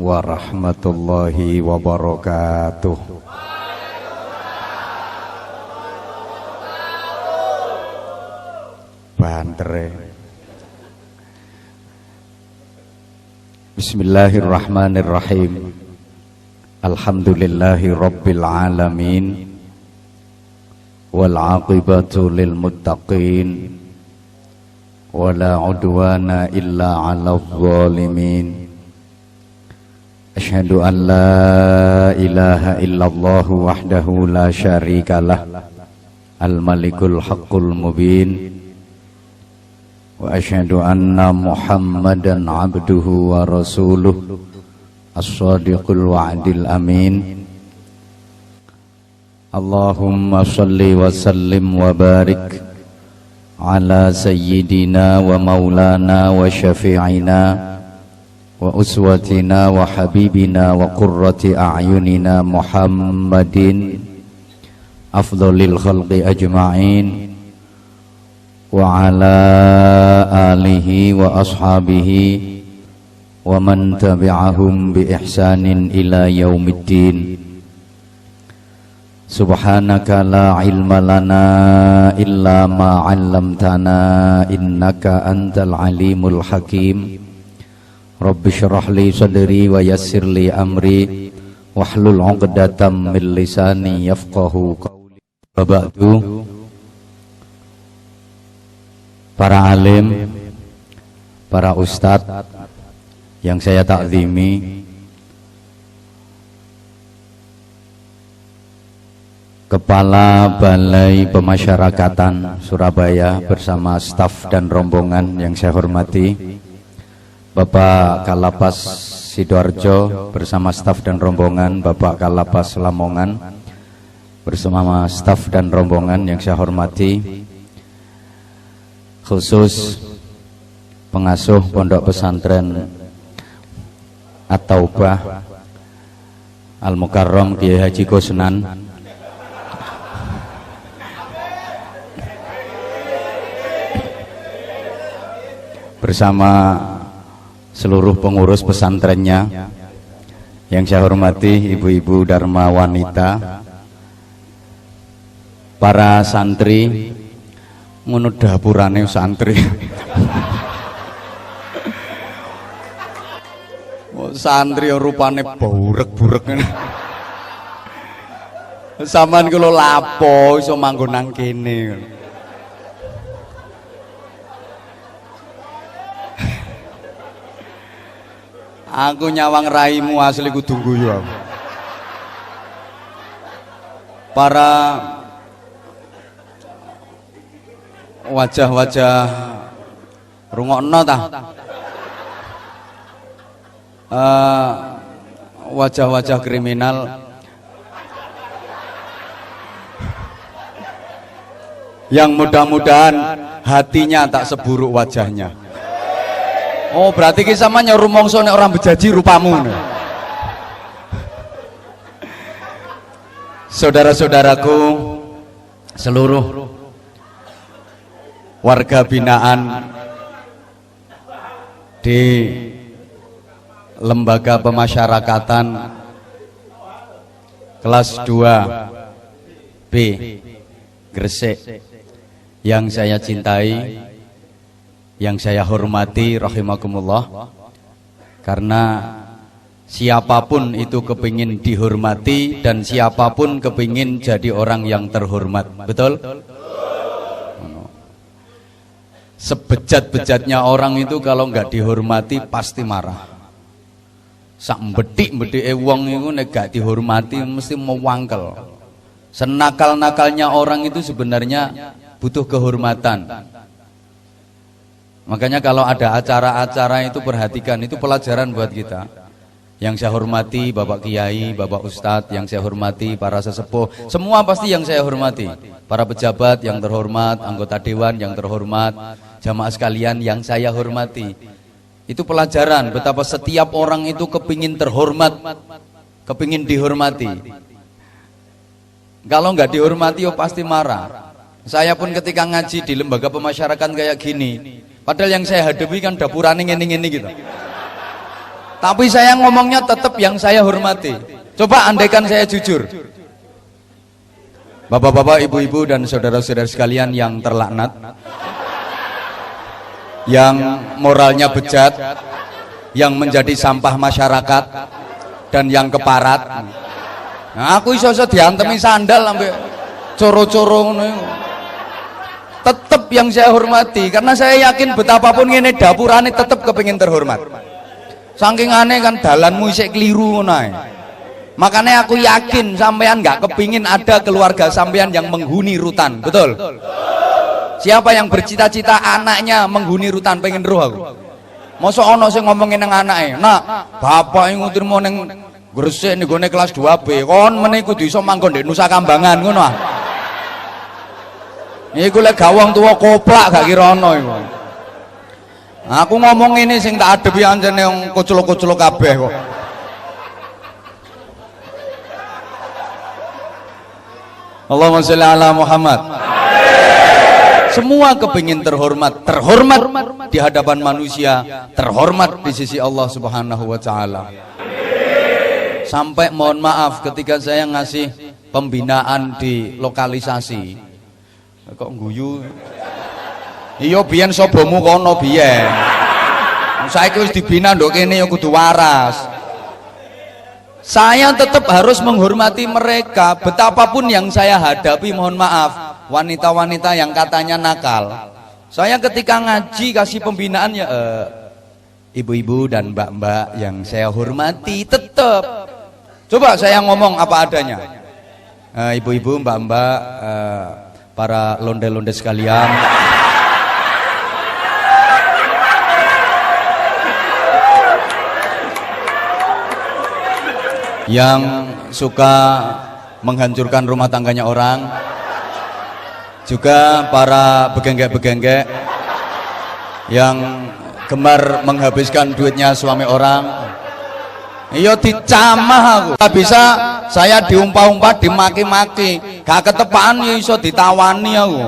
warahmatullahi wabarakatuh. Bantere. Bismillahirrahmanirrahim. Alhamdulillahi rabbil alamin. Wal aqibatu lil muttaqin. Wala udwana illa 'alal zalimin. Asyhadu an la ilaha illallah wahdahu la syarikalah. Al-malikul haqqul mubin. Wa asyhadu anna Muhammadan 'abduhu wa rasuluh. As-shadiqul wa'dil amin. Allahumma shalli wa sallim wa barik ala sayyidina wa maulana wa syafi'ina wa uswatina wa habibina wa qurrati a'yunina Muhammadin afdhalil khalqi ajma'in wa ala alihi wa ashabihi wa man tabi'ahum bi ihsanin ila yaumiddin. Subhanaka la ilma lana illa ma 'allamtana innaka antal alimul hakim. Rabbi shrah li sadri wa yassir li amri wahlul 'uqdatam min lisani yafqahu qawli. Wa ba'du. Para alim, para ustadz yang saya takzimi, Kepala Balai Pemasyarakatan Surabaya bersama staf dan rombongan yang saya hormati, Bapak Kalapas Sidoarjo bersama staf dan rombongan, Bapak Kalapas Lamongan bersama staf dan rombongan yang saya hormati, khusus pengasuh Pondok Pesantren At-Taubah Al-Mukarram Kiai Haji Kusnan, bersama seluruh pengurus pesantrennya yang saya hormati, ibu-ibu Dharma wanita, para santri, ngono dapurane santri. Santri rupane burek-burek ngene. Sampeyan kula lapo iso manggon nang kene. Aku nyawang raimu asli kudu guyu aku. Para wajah-wajah rungokno ta? Wajah-wajah kriminal yang mudah-mudahan hatinya tak seburuk wajahnya. Oh, berarti ki sampeyan rumangsa nek orang bejaji rupamu. Saudara-saudaraku, seluruh warga binaan di Lembaga Pemasyarakatan kelas 2B Gresik yang saya cintai, yang saya hormati, rahimakumullah, karena siapapun itu kepingin dihormati dan siapapun kepingin jadi orang yang terhormat, betul? Sebejat-bejatnya orang itu kalau nggak dihormati pasti marah. Sak bedik-bedike wong itu nek gak dihormati mesti mewangkel. Senakal-nakalnya orang itu sebenarnya butuh kehormatan. Makanya kalau ada acara-acara itu perhatikan, itu pelajaran buat kita. Yang saya hormati Bapak Kiai, Bapak Ustadz, yang saya hormati para sesepuh, semua pasti yang saya hormati. Para pejabat yang terhormat, anggota dewan yang terhormat, jamaah sekalian yang saya hormati. Itu pelajaran betapa setiap orang itu kepingin terhormat, kepingin dihormati. Kalau nggak dihormati, oh pasti marah. Saya pun ketika ngaji di lembaga pemasyarakatan kayak gini, padahal yang saya hadapi kan dapurane ngene-ngene gitu. Tapi saya ngomongnya tetap yang saya hormati. Coba andaikan saya jujur. Bapak-bapak, ibu-ibu dan saudara-saudara sekalian yang terlaknat, yang moralnya bejat, yang menjadi sampah masyarakat, dan yang keparat. Nah, aku iso diantemi sandal sampai coro-coro ngono. Tetap yang saya hormati karena saya yakin betapapun ngene dapurane tetap kepengin terhormat. Saking aneh kan dalanmu isih keliru ngono ae. Makanya aku yakin sampean nggak kepingin ada keluarga sampean yang menghuni rutan, betul? Siapa yang bercita-cita anaknya menghuni rutan pengen roh aku? Mosok ono sing ngomongin nang anake, "Nak, bapak ngutirmu ning Gresik ning gone kelas 2B, kon meneh kudu iso manggon ndek Nusa Kambangan ngono ah." Iku lek gawang tuwa koplak gak kira ono iku. Aku ngomong ini sing tak adepi anjene wong kuculuk-kuculuk kabeh kok. Allahumma sholli ala Muhammad. Semua kepingin terhormat, terhormat di hadapan manusia, terhormat di sisi Allah Subhanahu wa taala. Sampai mohon maaf ketika saya ngasih pembinaan di lokalisasi. Kok guyu? Iya biyen sobomu kono biyen. Saiki wis dibina nduk kene ya kudu waras. Saya tetap harus menghormati mereka betapapun yang saya hadapi, mohon maaf, wanita-wanita yang katanya nakal. Saya ketika ngaji kasih pembinaan ya ibu-ibu dan mbak-mbak yang saya hormati tetap. Coba saya ngomong apa adanya. Ibu-ibu, mbak-mbak, para londe-londe sekalian, yang suka menghancurkan rumah tangganya orang, juga para begenggek-begenggek yang gemar menghabiskan duitnya suami orang. Iya dicamah aku. Gak bisa saya diumpah-umpah, dimaki-maki, gak ketepaan ya iso ditawani aku.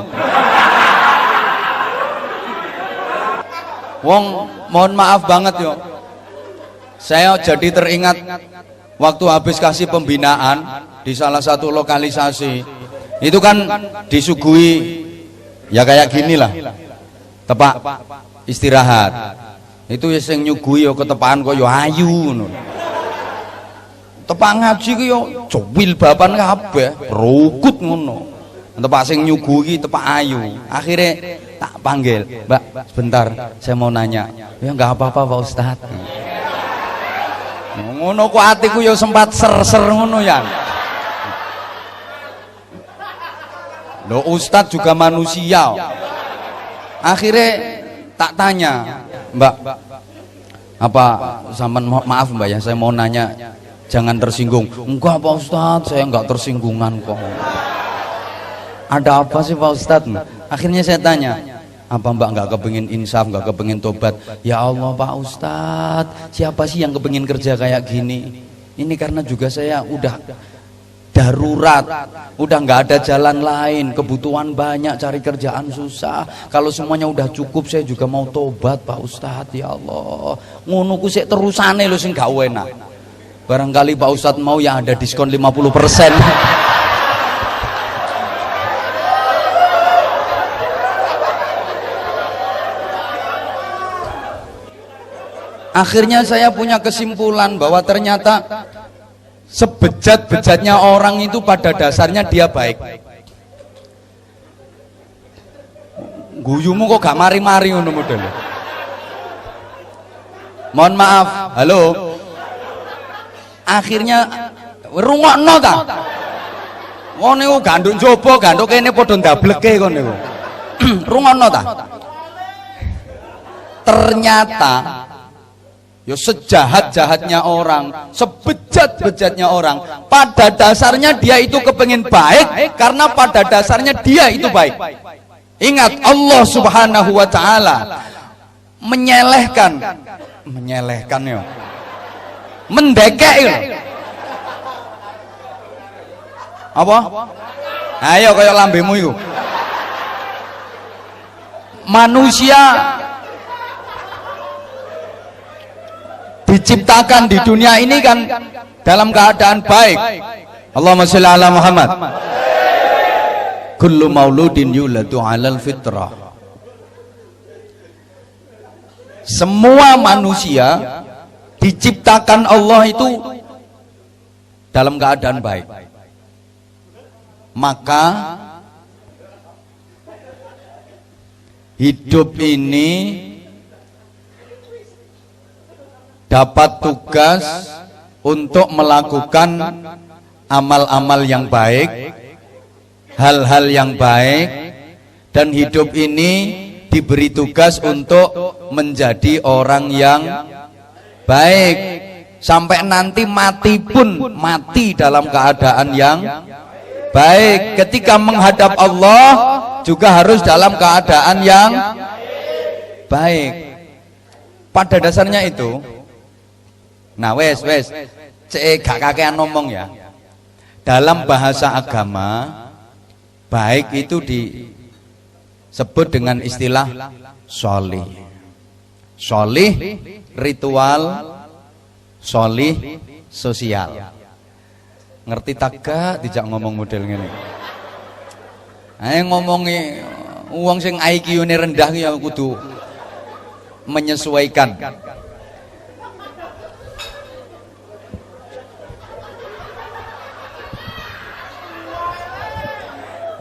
Wong mohon maaf banget yo. Saya jadi teringat waktu habis kasih pembinaan di salah satu lokalisasi. Itu kan disuguhi ya kayak gini lah. Tepak istirahat. Itu ya sing nyuguhi yo ketepaan kok yo ayu ngono. Tepak ngaji ku yo jowil bapan kabeh, rukut ngono. Tepak sing nyuguhi tepak ayu. Akhirnya tak panggil, "Mbak, sebentar, saya mau nanya." "Ya enggak apa-apa, Pak Ustaz." Ngono kok atiku yo sempat ser-ser ngono ya. Loh, Ustaz juga manusia. Akhirnya tak tanya, "Mbak, apa zaman maaf Mbak ya, saya mau nanya, jangan tersinggung." "Enggak Pak Ustadz, saya enggak tersinggungan kok." "Ada apa sih Pak Ustadz?" Akhirnya saya tanya, "Apa Mbak enggak kepengin insaf, enggak kepengin tobat?" "Ya Allah Pak Ustadz, siapa sih yang kepengin kerja kayak gini? Ini karena juga saya udah darurat, udah nggak ada jalan lain, kebutuhan banyak, cari kerjaan susah. Kalau semuanya udah cukup, saya juga mau tobat Pak Ustadz. Ya Allah, ngono ku sik terusane lho sing gak enak. Barangkali Pak Ustadz mau yang ada diskon 50%. Akhirnya saya punya kesimpulan bahwa ternyata sebejat-bejatnya orang itu pada dasarnya dia baik. Guyumu kok gak mari-mari ngono model. Mohon maaf, halo. Akhirnya rungokno ta. Wong niku ganduk njaba, ganduk kene padha ndableke kon niku. Rungokno ta. Ternyata yo sejahat-jahatnya orang, sebejat-bejatnya orang, pada dasarnya dia itu kepengen baik karena pada dasarnya dia itu baik. Ingat, Allah Subhanahu wa taala menyelehkan yo. Mendekek yo. Apa? Ayo kaya lambemu iku. Manusia diciptakan di dunia ini kan dalam keadaan baik. Allahumma sholli ala Muhammad. Kullu mauludin yuladu 'alal fitrah. Semua manusia diciptakan Allah itu dalam keadaan baik. Maka hidup ini dapat tugas untuk melakukan amal-amal yang baik, hal-hal yang baik, dan hidup ini diberi tugas untuk menjadi orang yang baik sampai nanti mati pun mati dalam keadaan yang baik. Ketika menghadap Allah juga harus dalam keadaan yang baik. Pada dasarnya itu, nah wes gak kakean ngomong ya. Dalam bahasa agama, baik itu disebut dengan istilah sholih. Sholih ritual, sholih sosial. Ngerti tak gak dijak ngomong model ngene. Ayo ngomongi wong sing IQ-ne rendah ya kudu menyesuaikan.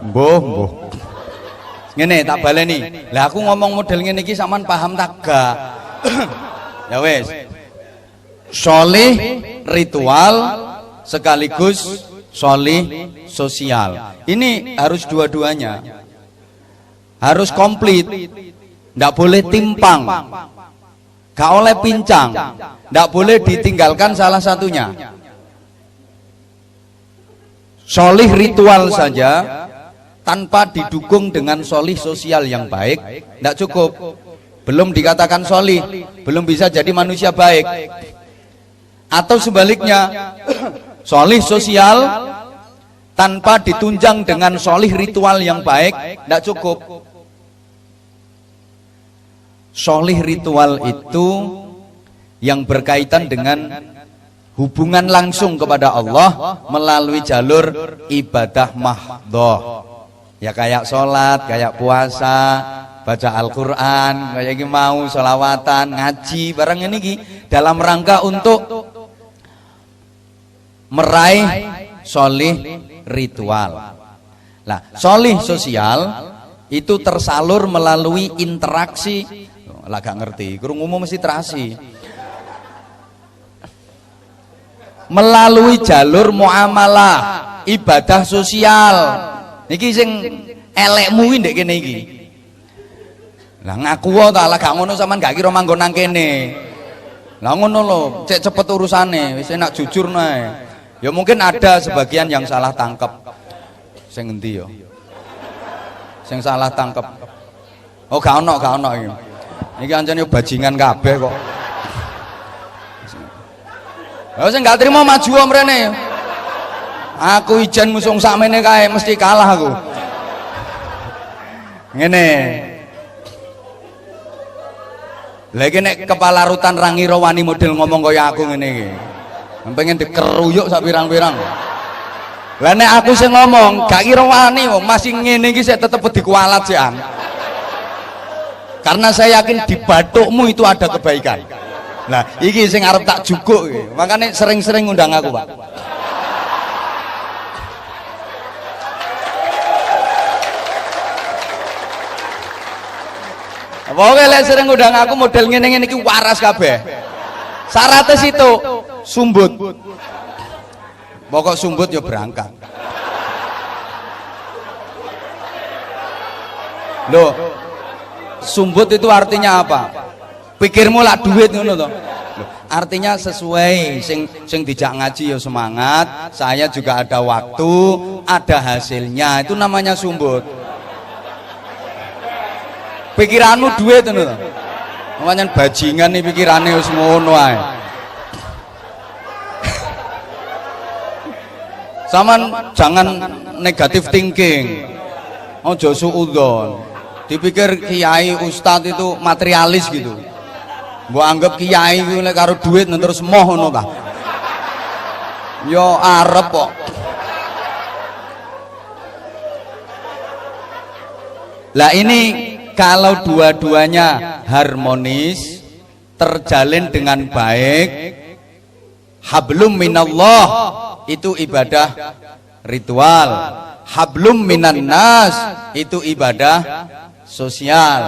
Mbah. Ngene tak baleni. Lah aku ngomong model ngene iki sampean paham tak gak? Ya wes. Sholih ritual sekaligus sholih sosial. Ini harus dua-duanya. Harus komplit. Ndak boleh timpang. Gak oleh pincang. Ndak boleh ditinggalkan salah satunya. Sholih ritual saja tanpa didukung dengan sholih sosial yang baik tidak cukup, belum dikatakan sholih, belum bisa jadi manusia baik. Atau sebaliknya, sholih sosial tanpa ditunjang dengan sholih ritual yang baik tidak cukup. Sholih ritual itu yang berkaitan dengan hubungan langsung kepada Allah melalui jalur ibadah mahdhah. Ya kayak sholat, kayak puasa, baca Al-Quran, kayak gini mau sholawatan, ngaji, barang ini dalam rangka untuk meraih sholih ritual. Nah, sholih sosial itu tersalur melalui interaksi. Lah gak ngerti, krungumu mesti terasi. Melalui jalur muamalah, ibadah sosial. Niki sing elekmu ndek kene iki. Lah ngaku wae ta, lah gak ngono sampean gak kira manggon nang kene. Lah ngono lho, cek cepet urusane, wis enak jujur nae. Ya mungkin ada sebagian yang salah tangkep. Sing endi ya? Sing salah tangkep. Oh gak ono iki. Iki ancene bajingan kabeh kok. Lah sing gak trimo maju mrene. Aku ijen musung sakmene kae mesti kalah aku. Ngene. Lagi nek kepala rutan rangira wani model ngomong kaya aku ngene iki. Pengen dikeruyuk sak pirang-pirang. Lah nek aku sing ngomong gak kira wani wong masih ngene iki sik tetep dikualat sian. Karena saya yakin di bathukmu itu ada kebaikan. Nah, iki sing arep tak jukuk iki. Makane sering-sering ngundang aku, Pak. Pokoknya lek sering ngundang aku model ngene-ngene iki waras kabeh. Syaratnya situ sumbut. Pokok sumbut ya berangkat. Loh, sumbut itu artinya apa? Pikirmu lah duit ngono to. Artinya sesuai sing dijak ngaji ya semangat, saya juga ada waktu, ada hasilnya. Itu namanya sumbut. Pikiranmu duit ngono to. Namanya bajingan nih pikirannya wis ngono ae. Saman jangan negatif thinking. Ojo suudzon. Dipikir kiai ustadz itu materialis gitu. Mbok anggap kiai kuwi nek karo duit terus moh ngono ta. Yo arep kok. Lah ini kalau dua-duanya harmonis, terjalin dengan baik, hablum minallah itu ibadah ritual, hablum minan nas itu ibadah sosial.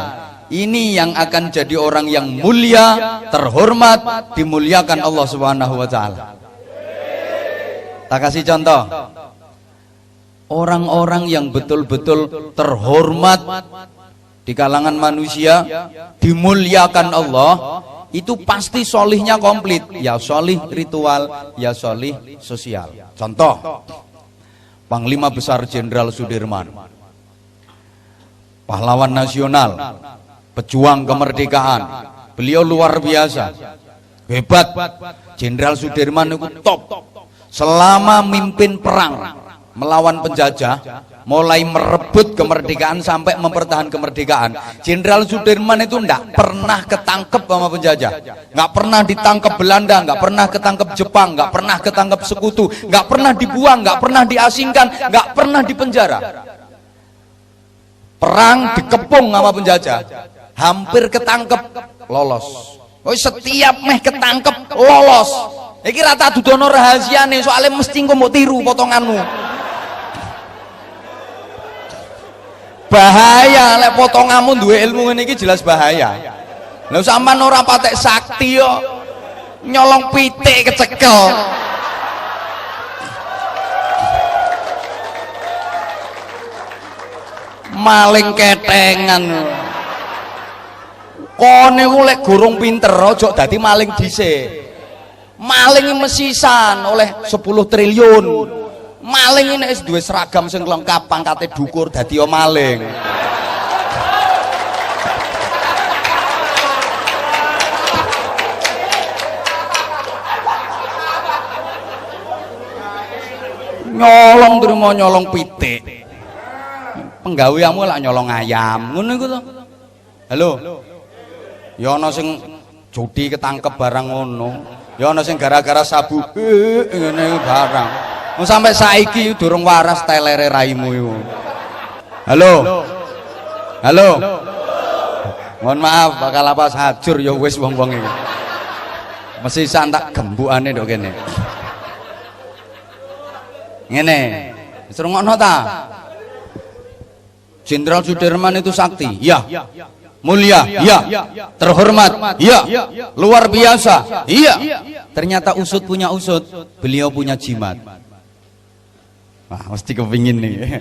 Ini yang akan jadi orang yang mulia, terhormat, dimuliakan Allah Subhanahu wa taala. Tak kasih contoh. Orang-orang yang betul-betul terhormat di kalangan manusia, dimuliakan Allah, itu pasti solihnya komplit. Ya solih ritual, ya solih sosial. Contoh, Panglima Besar Jenderal Sudirman, pahlawan nasional, pejuang kemerdekaan, beliau luar biasa, hebat. Jenderal Sudirman itu top. Selama mimpin perang melawan penjajah, mulai merebut kemerdekaan sampai mempertahankan kemerdekaan, Jenderal Sudirman itu enggak pernah ketangkep sama penjajah, enggak pernah ditangkap Belanda, enggak pernah ketangkep Jepang, enggak pernah ketangkep sekutu, enggak pernah dibuang, enggak pernah diasingkan, enggak pernah dipenjara. Perang dikepung sama penjajah, hampir ketangkep, lolos. Oh, setiap meh ketangkep lolos. Iki rata dudono rahasiane, soalnya mesti engko mbok tiru potonganmu. Bahaya lek potonganmu duwe ilmu ngene iki, jelas bahaya. Lah sampean ora patek sakti yo nyolong pitik kecekel. Maling ketengan. Kone ku lek gurung pinter aja dadi maling dhisik. Maling mesisan oleh 10 triliun. Maling ini duwe seragam sing lengkap, pangkate dukur dadi yo maling. Nyolong terima nyolong pitik. Penggaweanmu lak nyolong ayam, ngono iku to. Halo. Ya ana sing judi ketangkep barang ngono. Ya ana sing gara-gara sabu ngene barang. Wong sampai saiki durung waras telere raimu iku. Halo. Halo. Mohon maaf bakal apa hajur ya wis wong-wong iki. Mesti santak gembukane ndok kene. Ngene. Wis rungokno ta? Jenderal Sudirman itu sakti. Iya. Mulia, iya. Terhormat, iya. Luar biasa, iya. Ternyata usut punya usut, beliau punya jimat. Wah, mesti kepingin nih.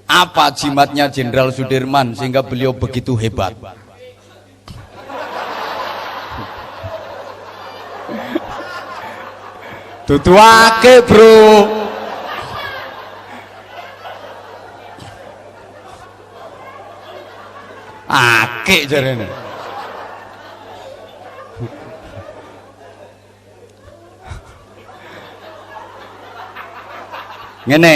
Apa jimatnya Jenderal Sudirman sehingga beliau begitu hebat? Tutuake, bro. Akik jarene. Ngene.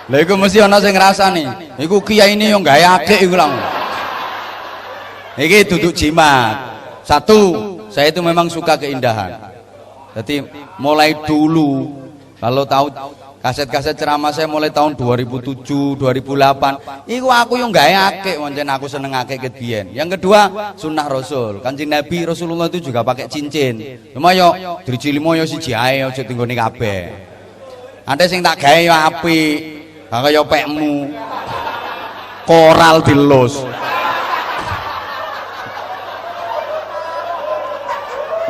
Lha iku mesti ana sing ngrasani. Iku kiai ini yo gawe akik iku lho. Iki duduk jimat. Satu, saya itu memang suka keindahan. Jadi mulai dulu kalau tahu kaset-kaset ceramah saya mulai tahun 2007, 2008. Iku aku yang gawe akik, pancen aku seneng akik ket biyen. Yang kedua, sunnah Rasul. Kanjeng Nabi Rasulullah itu juga pakai cincin. Cuma yo driji limo yo siji ae aja tinggone kabeh. Ante sing tak gawe yo apik. Kaya pekmu. Koral dilus.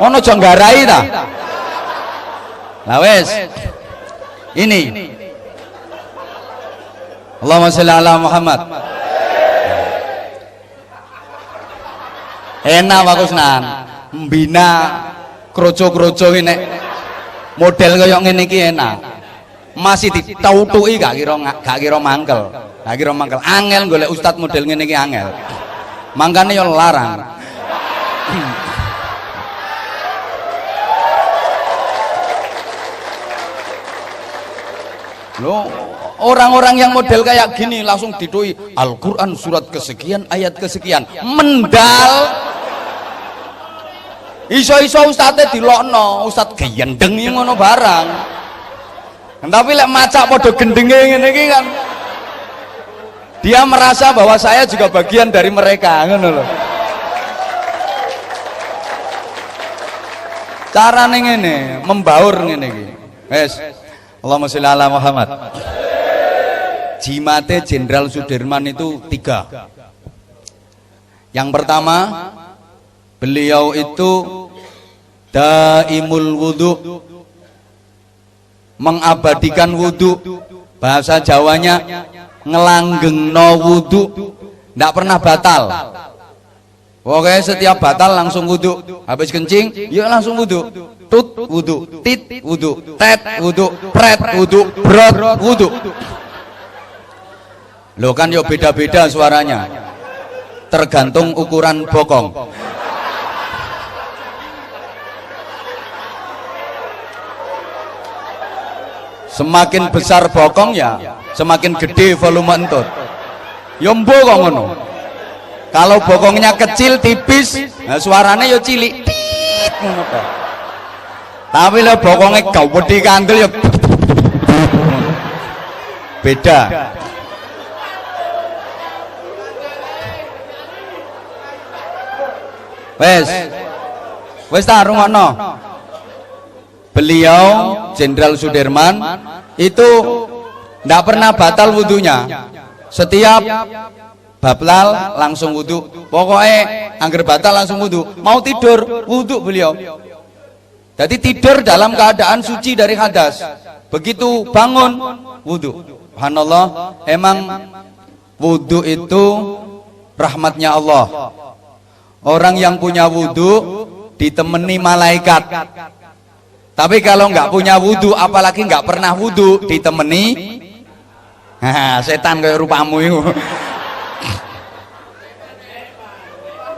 Ono aja nggarai ta? Lah wis. Ini Allahumma sholli ala Muhammad. Enak Pak Kusnan mbina kroco-kroco ini model kaya ngene iki enak. Masih ditautuki gak kira mangkel. Gak kira mangkel. Angel golek ustad model ngene iki angel. Mangkane yo larang. Loh, Orang-orang yang model kayak gini langsung didoi Al-Quran surat kesekian ayat kesekian, mendal. Iso-iso ustadnya dilokno, ustad gendeng ngono barang. Tapi lek macak podo gendenge ngene iki kan, dia merasa bahwa saya juga bagian dari mereka, ngono lho. Carane ngene, membaur ngene iki. Wes, Allahumma sholli ala Muhammad. Jimate Jenderal Sudirman itu 3. Yang pertama, beliau itu daimul wudu, mengabadikan wudu. Bahasa Jawanya ngelanggengno wudu, ndak pernah batal. Oke, setiap batal langsung wudu. Habis kencing, ya langsung wudu. Tut wudu, tit wudu, tet wudu, pret wudu, brot wudu. Loh kan yo beda-beda suaranya, tergantung ukuran bokong. Semakin besar bokong ya semakin gede volume entut. Yo mbo kok ngono. Kalau bokongnya kecil tipis, nah suaranya yo cilik. Tapi lah bokongnya gawedi kandel ya beda. Wes tak rungokno. Beliau Jenderal Sudirman itu tidak pernah batal wudhunya. Setiap batal langsung wudhu. Pokoknya angger batal langsung wudhu. Mau tidur wudhu beliau. Jadi tidur dalam keadaan suci dari hadas. Begitu bangun wudhu. Subhanallah, emang wudhu itu rahmatnya Allah. Orang yang punya wudhu ditemani malaikat. Tapi kalau nggak punya wudhu, apalagi nggak pernah wudhu, ditemani setan kayak rupamu itu.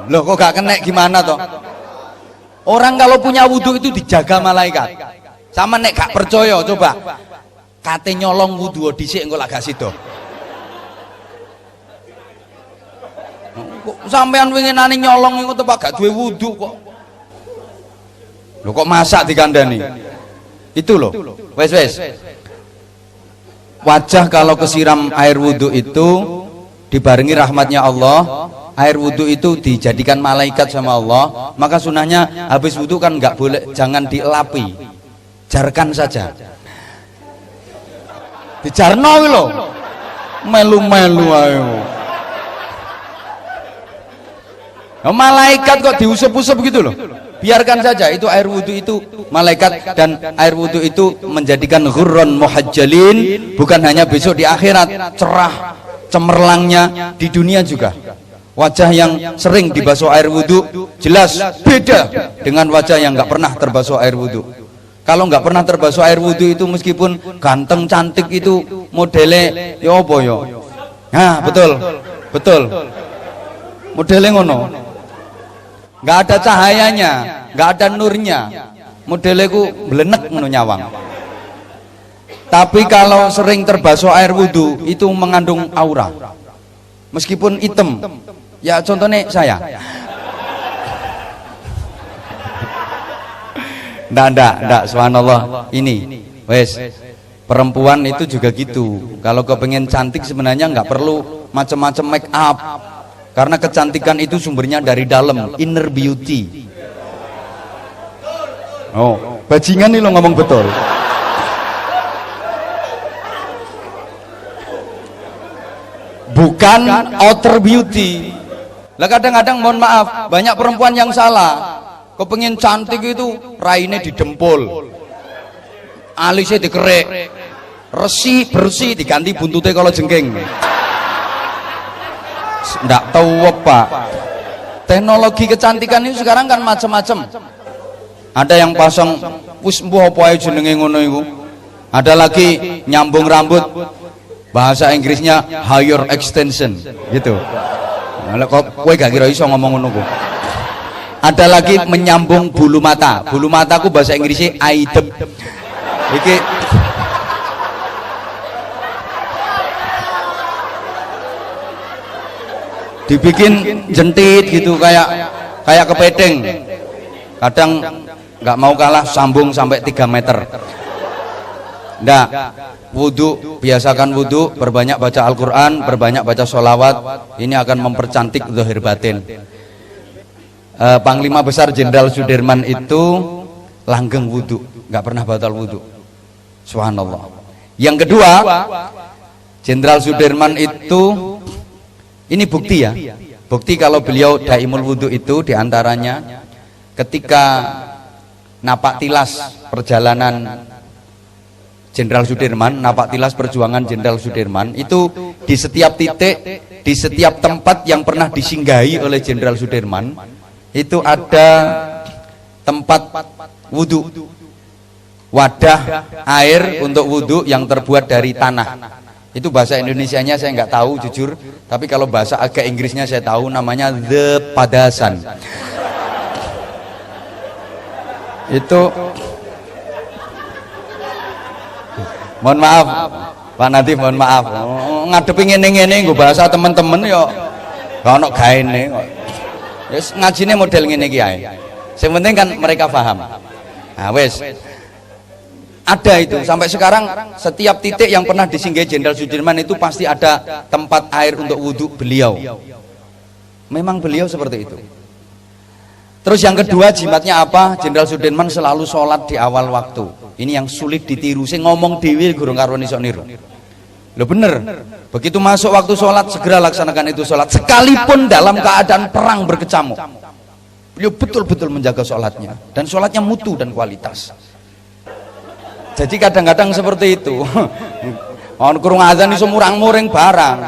Loh kok gak kena gimana toh? Orang kalau punya wudhu itu dijaga malaikat. Sama nek gak percaya coba kate nyolong wudhu dhisik engko lak gak sida. Sampean winginane nyolong iku tepak gak duwe wudhu kok. Lho kok masak dikandani. Itu loh. Wes. Wajah kalau kesiram air wudhu itu dibarengi rahmatnya Allah. Air wudhu itu dijadikan malaikat sama Allah. Maka sunahnya habis wudhu kan nggak boleh, jangan dielapi, jarkan saja. Dijarno lho, melu-melu ayo. Nah, malaikat kok diusap-usap gitu loh. Biarkan saja, itu air wudhu itu malaikat, dan air wudhu itu menjadikan ghurran muhajjalin, bukan hanya besok di akhirat, cerah cemerlangnya di dunia juga. Wajah yang sering dibasuh air wudhu jelas beda dengan wajah yang nggak pernah terbasuh air wudhu. Kalau nggak pernah terbasuh air wudhu itu meskipun ganteng cantik itu modelnya ya apa ya? Nah betul modelnya ngono, nggak ada cahayanya, nggak ada nurnya, modelnya ku belenek ngono nyawang. Tapi kalau sering terbasuh air wudhu itu mengandung aura, meskipun hitam. Ya contohnya saya. Ndak, subhanallah. Ini, wes, perempuan itu juga gitu. Kalau kepengen cantik sebenarnya nggak perlu macam-macam make up, karena kecantikan itu sumbernya dari dalam, inner beauty. Oh, bajingan nih lo ngomong betul. Bukan outer beauty. Lah kadang-kadang mohon maaf, banyak perempuan yang salah. Kepengen cantik itu raine didempul, alisnya dikerek, resi bersih diganti buntutnya kalau jengking. Nggak tahu apa. Teknologi kecantikan itu sekarang kan macam-macam. Ada yang pasang wis mbuh apa ae jenenge ngono iku. Ada lagi nyambung rambut. Bahasa Inggrisnya higher extension gitu. Nah, kok kowe gak kira iso ngomong ngono ku. Ada lagi menyambung bulu mata. Bulu mataku bahasa Inggrisnya aidem. Iki dibikin jentit gitu kayak kepiting. Kadang nggak mau kalah sambung sampai 3 meter. Nggak, wudhu, biasakan wudhu, berbanyak baca Al-Quran, berbanyak baca sholawat. Ini akan mempercantik zahir batin. Panglima Besar Jenderal Sudirman itu langgeng wudhu, nggak pernah batal wudhu. Subhanallah. Yang kedua, Jenderal Sudirman itu, ini bukti ya, bukti kalau beliau daimul wudhu itu diantaranya ketika napak tilas perjalanan Jenderal Sudirman, napak tilas perjuangan Jenderal Sudirman itu di setiap titik, di setiap tempat yang pernah disinggahi oleh Jenderal Sudirman itu ada tempat wudhu, wadah air untuk wudhu yang terbuat dari tanah. Itu bahasa Indonesianya saya nggak tahu jujur, tapi kalau bahasa agak Inggrisnya saya tahu, namanya the padasan. Itu mohon maaf Pak Nadif, mohon maaf ngadepi ngene-ngene nggo bahasa temen-temen yo gak ono gaene kok. Wis ngajine model ngene iki ae. Sing penting kan mereka paham. Nah wis ada itu sampai sekarang, setiap titik yang pernah disinggahi Jenderal Sudirman itu pasti ada tempat air untuk wudhu beliau. Memang beliau seperti itu. Terus yang kedua, jimatnya apa? Jenderal Sudirman selalu sholat di awal waktu. Ini yang sulit ditiru. Saya ngomong dewi gurung karwan iso niru. Loh bener, begitu masuk waktu sholat segera laksanakan itu sholat, sekalipun dalam keadaan perang berkecamuk. Beliau betul-betul menjaga sholatnya, dan sholatnya mutu dan kualitas. Jadi kadang-kadang seperti itu. Orang kurung azan iso murang-muring barang.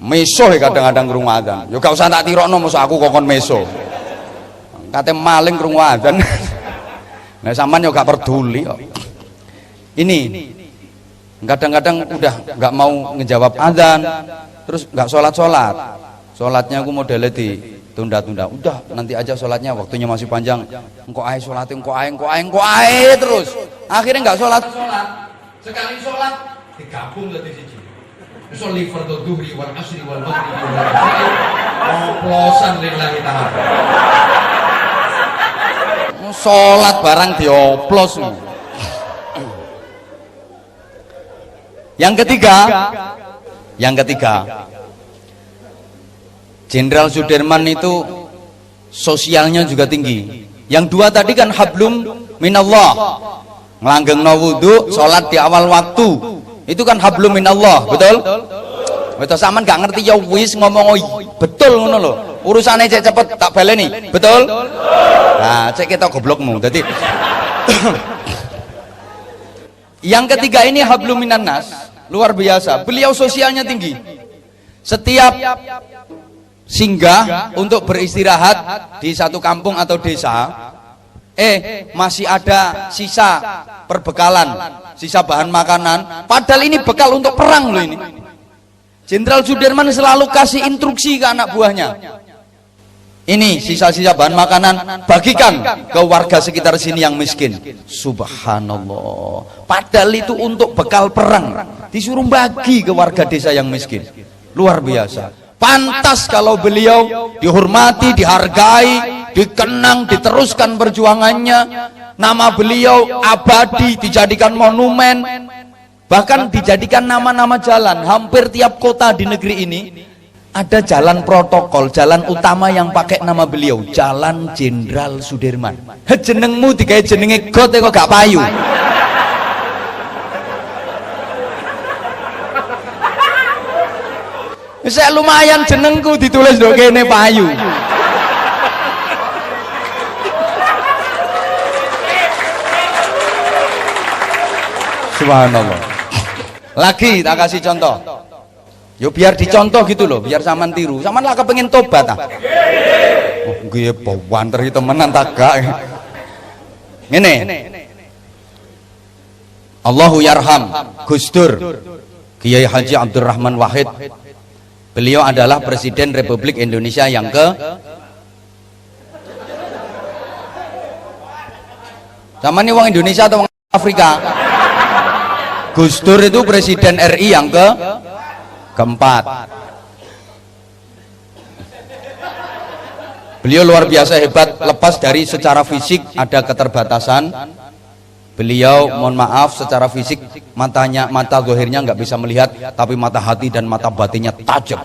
Meso kadang-kadang kurung azan. Yo gak usah tak tirokno mosok aku kokon meso. Kate maling krungu adzan. Nah sampean yo gak peduli kok. Ini kadang-kadang udah nggak mau ngejawab adzan, terus nggak sholat. Sholatnya aku modelnya ditunda-tunda. Udah nanti aja sholatnya, waktunya masih panjang. Engko ae sholatnya, engko ae terus. Akhirnya nggak sholat. Sekali sholat digabung jadi siji. Sholli fardhu dhuhri wal asri wal maghribi wal isya. Oplosan lillahi ta'ala. Sholat barang dioplos. Yang ketiga, Jenderal Sudirman itu sosialnya juga tinggi. Yang dua tadi kan hablum minallah, ngelanggengno wudhu, sholat di awal waktu, itu kan hablum minallah, betul? Betul, sampean gak ngerti ya wis ngomong betul ngono lho. Urusane cek cepet tak baleni, betul? Nah, cek kita goblokmu. Jadi yang ketiga ini hablum minan nas, luar biasa. Beliau sosialnya tinggi. Setiap singgah untuk beristirahat di satu kampung atau desa, masih ada sisa perbekalan, sisa bahan makanan. Padahal ini bekal untuk perang loh ini. Jenderal Sudirman selalu kasih instruksi ke anak buahnya. Ini sisa-sisa bahan makanan, bagikan ke warga sekitar sini yang miskin. Subhanallah. Padahal itu untuk bekal perang, disuruh bagi ke warga desa yang miskin. Luar biasa. Pantas kalau beliau dihormati, dihargai, dikenang, diteruskan perjuangannya. Nama beliau abadi, dijadikan monumen, bahkan dijadikan nama-nama jalan. Hampir tiap kota di negeri ini ada jalan protokol, jalan utama yang pakai nama beliau, Jalan Jenderal Sudirman. Jenengmu digawe jenenge got kok gak payu. Saya lumayan jenengku ditulis dok kene payu. Subhanallah. Lagi tak kasih contoh. Yo biar dicontoh gitu loh, biar sampean tiru. Sampean lah kepengin tobat ah. Oh, nggih bawanter iki temenan tak gak. Ngene. Allahu yarham Gus Dur Kiai Haji Abdurrahman Wahid. Beliau adalah Presiden Republik Indonesia yang ke sama nih wong Indonesia atau wong Afrika? Gus Dur itu Presiden RI yang keempat. Beliau luar biasa hebat, lepas dari secara fisik ada keterbatasan. Beliau mohon maaf secara fisik matanya, mata zahirnya nggak bisa melihat, tapi mata hati dan mata batinnya tajam.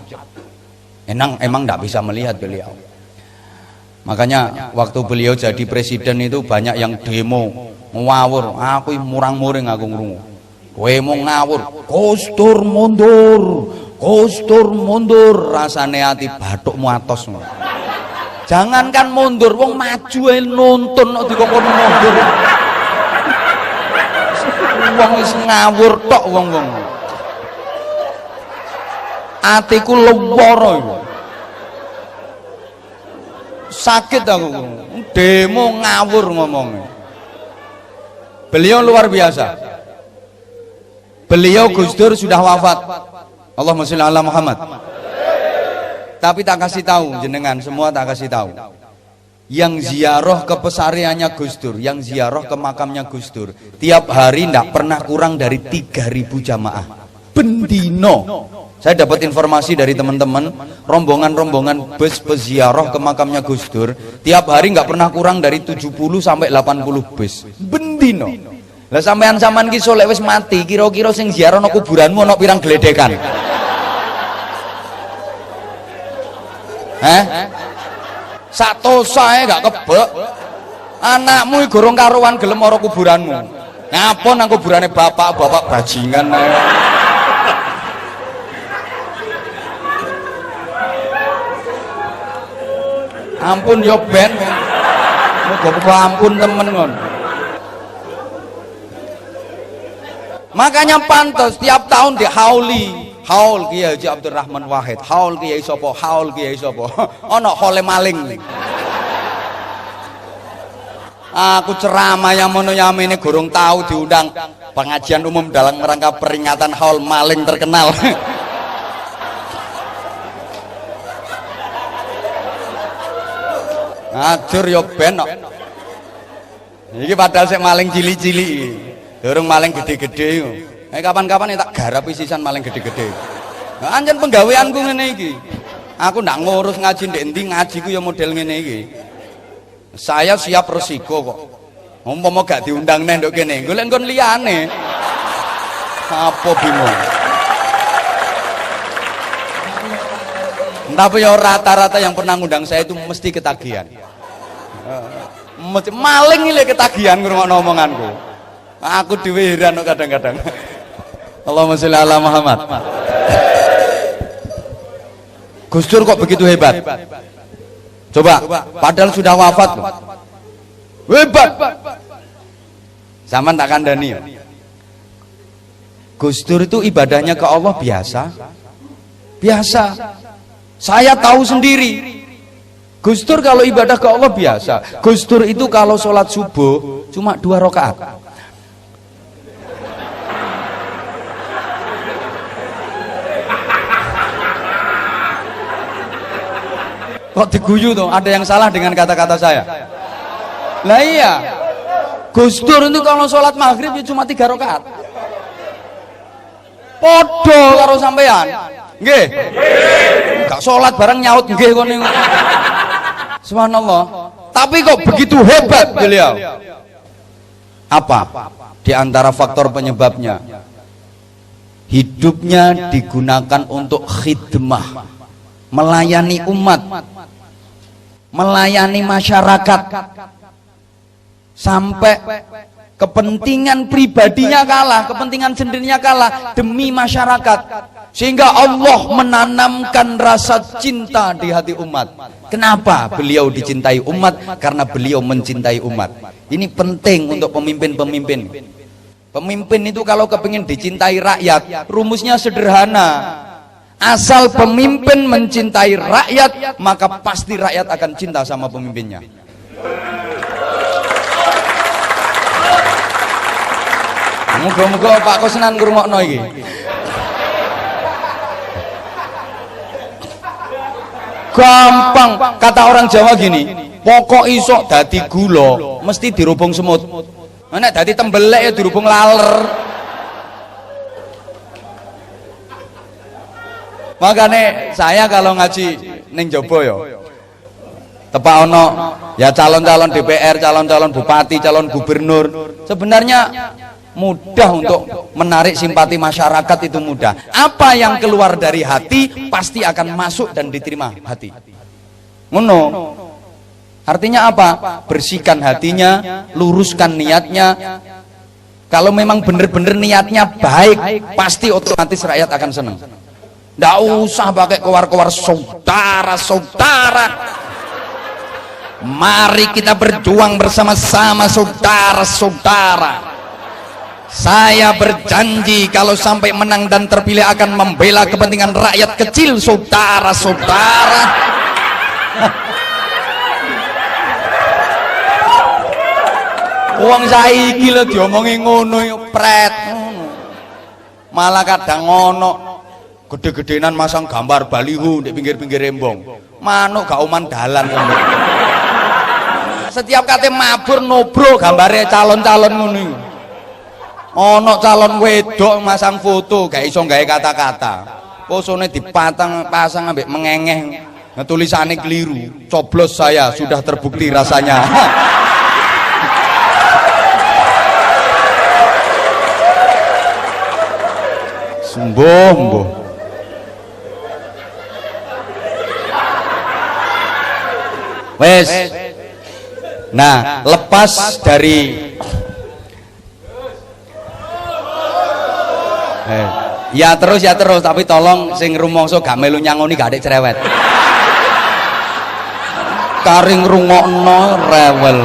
Emang nggak bisa melihat beliau. Makanya waktu beliau jadi presiden itu banyak yang demo ngawur. Aku murang-muring aku ngrungu. Kowe mau ngawur, Gus Dur mundur, Gus Dur mundur, rasane ati bathukmu atos. Jangankan mundur, wong maju ae nuntun kok dikongkon mundur. Wong wis ngawur tok wong-wong. Atiku lara iku. Sakit aku. Demo ngawur ngomongnya. Beliau luar biasa. Beliau Gus Dur sudah wafat. Allahumma sholli ala Muhammad. Tapi tak kasih tahu jenengan semua, tak kasih tahu. Yang ziarah ke pesariannya Gus Dur, yang ziarah ke makamnya Gus Dur, tiap hari tidak pernah kurang dari 3.000 jamaah. Bendino. Saya dapat informasi dari teman-teman, rombongan-rombongan bus peziarah ke makamnya Gus Dur, tiap hari nggak pernah kurang dari 70 sampai 80 bus. Bendino. Lah sampean-sampean ki solek wis mati, kira-kira sing ziarah nang kuburanmu ana pirang gledekan? Satu saya gak kebek. Anakmu gorong karuan gelem ora kuburanmu. Ngapa nang kuburane bapak bajingan. Ampun yo ben. Muga-muga ampun temen ngon. Makanya pantas tiap tahun dihauli. Haul Kiai Haji Abdurrahman Wahid, haul Kiai sapa, haul Kiai sapa. Ana hole maling. Aku ceramah yang mono yamene gorong tahu diundang pengajian umum dalam rangka peringatan haul maling terkenal. Ajur yo ben kok. Iki padahal sik maling cili-cili. Durung maling gede-gede yo. Kapan-kapan tak garapi sisan maling gede-gede. Nah, anjen penggaweanku ngene iki. Aku ndak ngurus ngaji ndek endi, ngajiku ya model ngene iki. Saya siap resiko kok. Umpama gak diundang neh nduk kene, golek nggon liyane. Apa bingung. Tapi ya rata-rata yang pernah ngundang saya itu mesti ketagihan. Maling iki lek ketagihan ngrungokno omonganku. Aku dhewe heran kadang-kadang. Allahumma sholli ala Muhammad. Gus Dur kok begitu hebat? Coba, padahal sudah wafat loh. Hebat. Zaman tak kandani. Gus Dur itu ibadahnya ke Allah biasa. Biasa. Saya tahu sendiri. Gus Dur kalau ibadah ke Allah biasa. Gus Dur itu kalau sholat subuh cuma 2 rakaat. Kok diguyu tuh? Ada yang salah dengan kata-kata saya? Lah iya. Gus Dur itu kalau sholat maghrib ya cuma 3 rakaat. Podo karo sampean. Nggih. Gak sholat bareng nyaut nggih kene. Subhanallah. Tapi kok begitu hebat beliau? Apa? Di antara faktor penyebabnya, hidupnya digunakan untuk khidmah, melayani umat, melayani masyarakat, sampai kepentingan pribadinya kalah, kepentingan sendirinya kalah demi masyarakat, sehingga Allah menanamkan rasa cinta di hati umat. Kenapa beliau dicintai umat? Karena beliau mencintai umat. Ini penting untuk pemimpin-pemimpin. Pemimpin itu kalau kepingin dicintai rakyat, rumusnya sederhana. Asal pemimpin mencintai rakyat, maka pasti rakyat akan cinta sama pemimpinnya. Muga-muga Pak Kusnan ngrungokno iki. Gampang, kata orang Jawa gini, pokok iso dadi gula mesti dirubung semut. Nek dadi tembelek ya dirubung laler. Makanya saya kalau ngaji ning jaba ya, Tepak ono ya calon-calon DPR, calon-calon bupati, calon gubernur. Sebenarnya mudah untuk menarik simpati masyarakat, itu mudah. Apa yang keluar dari hati pasti akan masuk dan diterima hati. Ngono. Artinya apa? Bersihkan hatinya, luruskan niatnya. Kalau memang benar-benar niatnya baik, pasti otomatis rakyat akan senang. Nggak usah pakai kewar-kewar saudara-saudara. Mari kita berjuang bersama-sama saudara-saudara. Saya berjanji kalau sampai menang dan terpilih akan membela kepentingan rakyat kecil saudara-saudara. Wong saiki lho diomongi ngono yo pret. Malah kadang ngono gede-gedenan masang gambar baliho di pinggir-pinggir rembong. Manuk gak uman dalan ngono. Setiap kate mabur nobro gambare calon-calon ngono iku. Ono calon wedok masang foto gak iso gawe kata-kata. Posone pasang ambek mengengeh. Tulisannya keliru. Coblos saya sudah terbukti rasanya. Mboh. Wes. Nah, lepas dari ya terus tapi tolong sing rumangsa gak melu nyangoni gak adek cerewet. Karing rungokno rewel.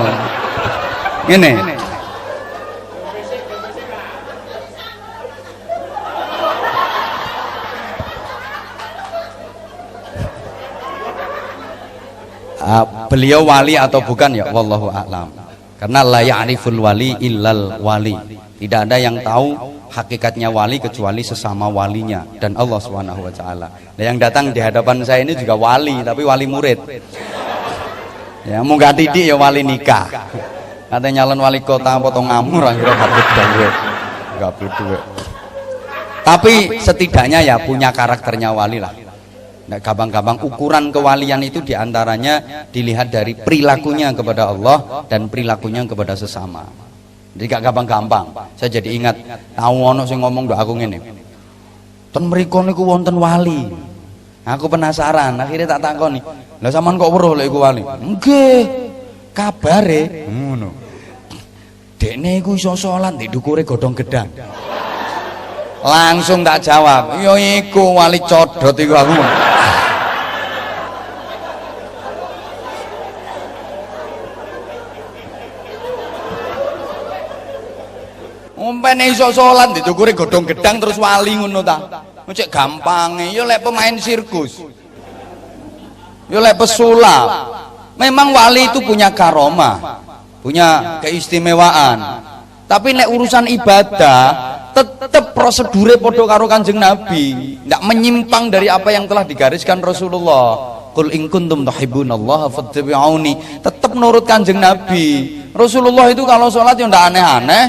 Ngene. Beliau wali atau bukan ya wallahu a'lam. Karena la ya'riful wali illal wali. Tidak ada yang tahu hakikatnya wali kecuali sesama walinya dan Allah Subhanahu wa taala. Nah, yang datang di hadapan saya ini juga wali, tapi wali murid. Ya, munggah tidik ya wali nikah. Katanya nyalon wali kota potong ngamur akhirnya gabut duit. Tapi setidaknya ya punya karakternya wali lah. Nah, gampang-gampang ukuran kewalian itu diantaranya dilihat dari perilakunya kepada Allah dan perilakunya kepada sesama. Jadi gak gampang-gampang. Saya jadi ingat tahu ono sing ngomong do aku ngene. Ten mriku niku wonten wali. Aku penasaran, akhirnya tak takoni. Lah sampean kok weruh lek iku wali? Nggih. Kabare ngono. Dekne iku iso salat ndek dukure godhong gedang. Langsung tak jawab, ya iku wali codot iku aku. Umpene iso salat didukure godhong gedang terus wali ngono ta. Cek gampange ya lek pemain sirkus. Ya lek pesulap. Memang wali itu punya karomah, punya keistimewaan. Tapi nek urusan ibadah tetap prosedure padha karo Kanjeng Nabi, ndak menyimpang dari apa yang telah digariskan Rasulullah. Qul in kuntum tuhibbunallaha fattabi'uni. Tetap nurut Kanjeng Nabi. Rasulullah itu kalau sholat ya ndak aneh-aneh.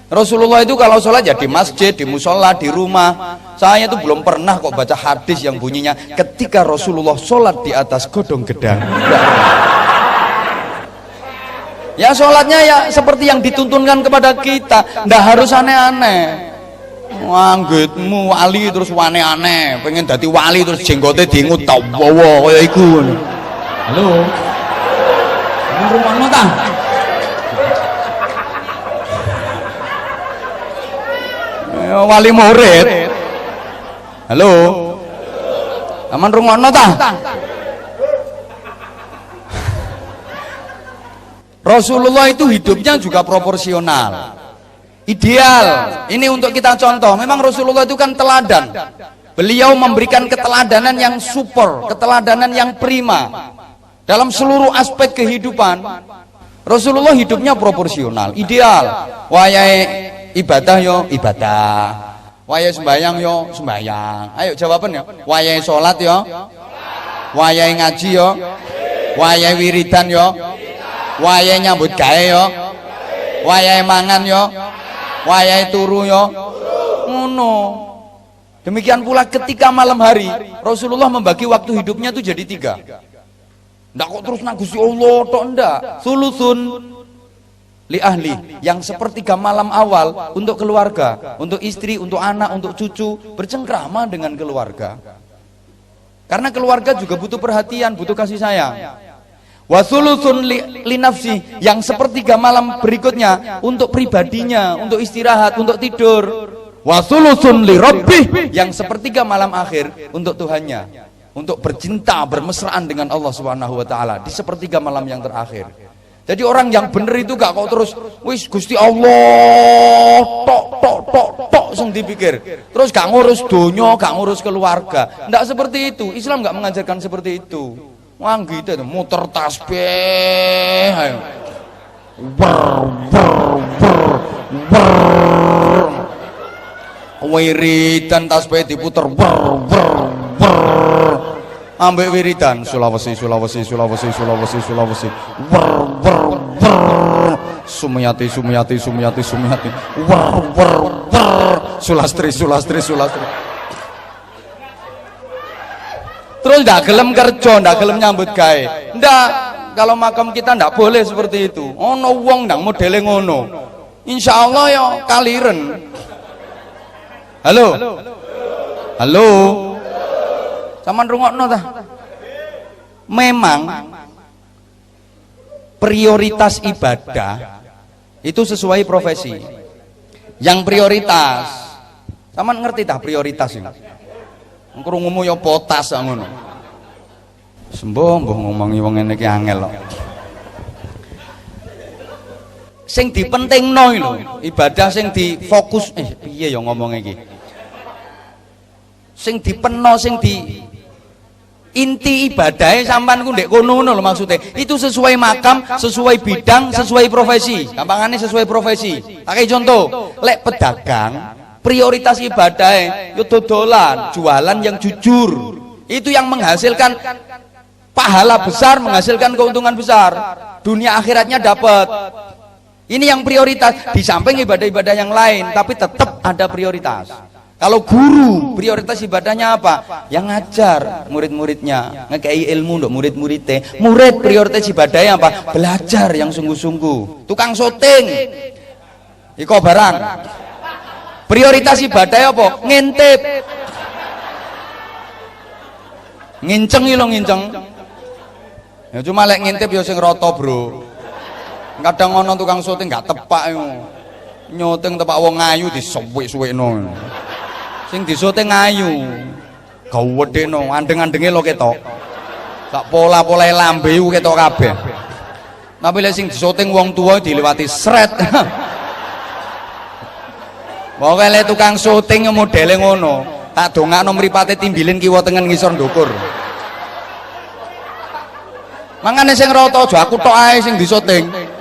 Rasulullah itu kalau sholat ya di masjid, di musola, di rumah. Saya itu belum pernah kok baca hadis yang bunyinya ketika Rasulullah sholat di atas godong gedang. Ya sholatnya ya seperti yang dituntunkan kepada kita, ndak harus aneh-aneh. Wanggitmu wali terus aneh-aneh, pengen dadi wali terus jenggote diengut tau wawa kaya iku. Halo. Ini rumahmu ta? Wali murid. Halo. Aman rungokno ta? Rasulullah itu hidupnya juga proporsional, ideal. Ini untuk kita contoh. Memang Rasulullah itu kan teladan. Beliau memberikan keteladanan yang super, keteladanan yang prima dalam seluruh aspek kehidupan. Rasulullah hidupnya proporsional, ideal. Wayahe ibadah yo ibadah, wayahe sembahyang yo sembahyang. Ayo jawaban yo. Wayahe salat yo, wayahe ngaji yo, wayahe wiridan yo, wayahe nyambut gawe yo, wayahe mangan yo, wayahe turu yo. Ngono. Demikian pula ketika malam hari Rasulullah membagi waktu hidupnya itu jadi 3. Ndak kok terus nang Gusti Allah tok, ndak. Sulusun li ahli, yang sepertiga malam awal untuk keluarga, untuk istri, untuk anak, untuk cucu, bercengkrama dengan keluarga. Karena keluarga juga butuh perhatian, butuh kasih sayang. Wasulusun li nafsi, yang sepertiga malam berikutnya untuk pribadinya, untuk istirahat, untuk tidur. Wasulusun li rabbih, yang sepertiga malam akhir untuk Tuhannya, untuk bercinta, bermesraan dengan Allah Subhanahu wa taala di sepertiga malam yang terakhir. Jadi orang yang bener itu gak kok terus wis Gusti Allah tok sing dipikir. Terus gak ngurus donya, gak ngurus keluarga. Ndak seperti itu. Islam gak mengajarkan seperti itu. Wah gitu muter tasbih ayo. Wiridan tasbih diputer ambek wiridan Sulawesi Sumiyati Sulastri terus ndak gelem kerja, ndak gelem nyambut gawe. Ndak, kalau makam kita ndak boleh seperti itu. Ono wong ndang modele ngono, insyaallah ya kaliren. Halo sampean rungokno ta? Memang prioritas ibadah itu sesuai profesi. Yang prioritas, sampean ngerti tak prioritas ini? Krungumu ya potas ngono. Sembuh ngomongi wong ngene iki angel kok. Sing dipentingno lho, ibadah sing difokus piye ya ngomong iki? Sing dipenno, sing di inti ibadahnya sampean ku ndek kono lho maksudnya. Itu sesuai makam, sesuai bidang, sesuai profesi. Gampangane sesuai profesi. Tak kei contoh, lek pedagang prioritas ibadahnya yo dodolan, jualan yang jujur. Itu yang menghasilkan pahala besar, menghasilkan keuntungan besar. Dunia akhiratnya dapat. Ini yang prioritas di samping ibadah-ibadah yang lain, tapi tetap ada prioritas. Kalau guru prioritas ibadahnya apa? Yang ngajar murid-muridnya, ngekei ilmu untuk murid-muridnya. Murid prioritas ibadahnya apa? Belajar yang sungguh-sungguh. Tukang syuting iko barang prioritas ibadahnya apa? Ngintip, nginceng lo nginceng. Ya cuma lek ngintip ya sing rata bro. Kadang ono tukang syuting gak tepak yo. Nyuting tepak wong ayu disuwik-suwikno. Sing disyuting ayu. Gawedeno, andeng-andenge lho ketok. Sak pola-polahe lambe ku ketok kabeh. Tapi lek sing disyuting wong tuwa diliwati sret. Pokoke lek tukang syuting modele ngono, tak dongakno mripate timbilin kiwa tengen ngisor ndukur. Mangane sing rata aja aku tok ae sing disyuting.